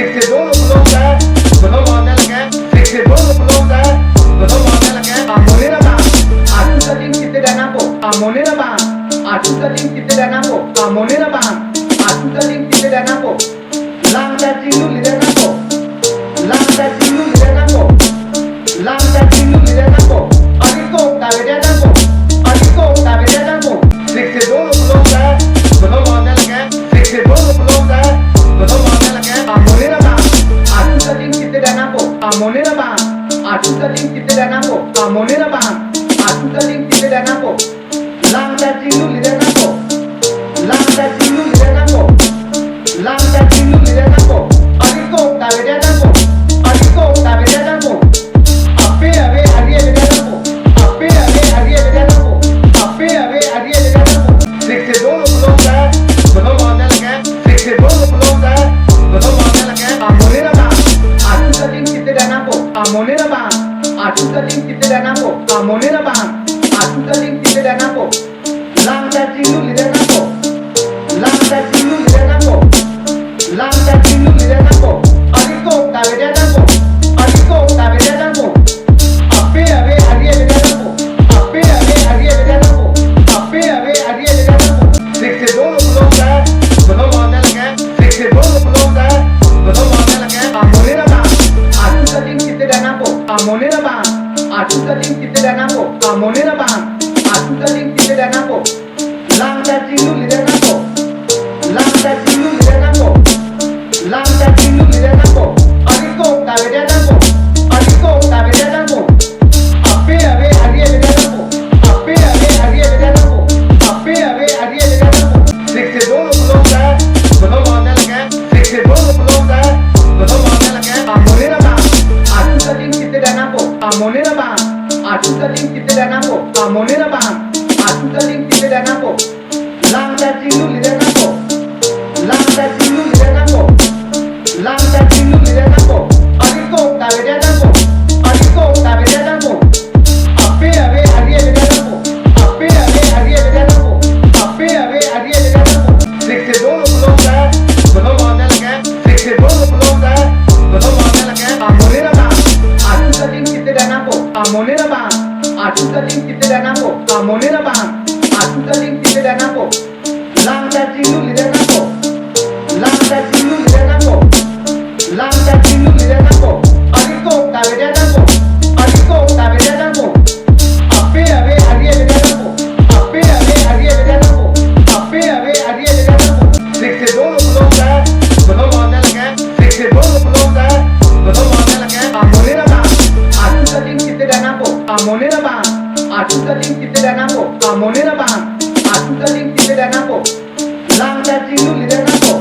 Flexibel och blåsa, då de var nälke. Flexibel och blåsa, då de var nälke. Amonera ba, atu talim kita dana ko. Amonera ba, atu talim kita dana ko. Amonera ba, atu talim kita dana ko. Langta cindu lidana ko. Langta cindu lidana ko. Langta cindu lidana ko. Adiko tabedana ko. Adiko tabedana ko. Flexibel och blåsa, då de var nälke. Flexibel och blåsa, då de var nälke. Amonera ba, atu talim kita dana ko. Amonera ba, atu talim kita dana ko. Amonera ba, atu talim kita dana ko. Langta cindu lidana ko. Langta cindu lidana ko. Langta cindu lidana ko. Adiko tabedana ko. Adiko tabedana ko. Ape ave ariye lidana ko. Ape ave ariye lidana ko. Ape ave ariye lidana ko. Flexibel och blåsa, då de var nälke. Flexibel och blåsa, då de var nälke. Amonera ba, atu talim kita dana ko. Amonera ba, atu talim kita dana ko. Amonera ba, atu talim kita dana ko. Langta cindu lidana ko. Langta cindu lidana ko. Langta cindu lidana ko. Adiko tabedana ko. Adiko tabedana ko. Ape ave ariye lidana ko. Ape ave ariye lidana ko. Ape ave ariye lidana ko. Flexibel och blåsa, då de var nälke. Flexibel och blåsa, då de var nälke. Amonera ba, atu talim kita dana ko. Amonera ba, atu talim kita dana ko. Amonera ba, atu talim kita dana ko. Langta cindu lidana ko. Langta cindu lidana ko. Langta cindu lidana ko. Adiko tabedana ko. Adiko tabedana ko. Ape ave ariye lidana ko. Ape ave ariye lidana ko. Ape ave ariye lidana ko. Flexibel och blåsa, då de var nälke. Flexibel och blåsa, då de var nälke. Amonera ba, atu talim kita dana ko. Amonera ba, atu talim kita dana ko. Amonera ba, atu talim kita dana ko. Langta cindu lidana ko. Langta cindu lidana ko. Langta cindu lidana ko. Adiko tabedana ko. Adiko tabedana ko. Ape ave ariye lidana ko. Ape ave ariye lidana ko. Ape ave ariye lidana ko. Flexibel och blåsa, då de var nälke. Flexibel och blåsa, då de var nälke. Amonera ba, atu talim kita dana ko. Amonera ba, atu talim kita dana ko. Amonera ba, atu talim kita dana ko. Langta cindu lidana ko. Langta cindu lidana ko. Langta cindu lidana ko. Adiko tabedana ko. Adiko tabedana ko. Ape ave ariye lidana ko. Ape ave ariye lidana ko. Ape ave ariye lidana ko. Flexibel och blåsa, då de var nälke. Flexibel och blåsa, då de var nälke. Amonera ba, atu talim kita dana ko. Amonera ba, atu talim kita dana ko. Amonera ba, atu talim kita dana ko. Langta cindu lidana ko.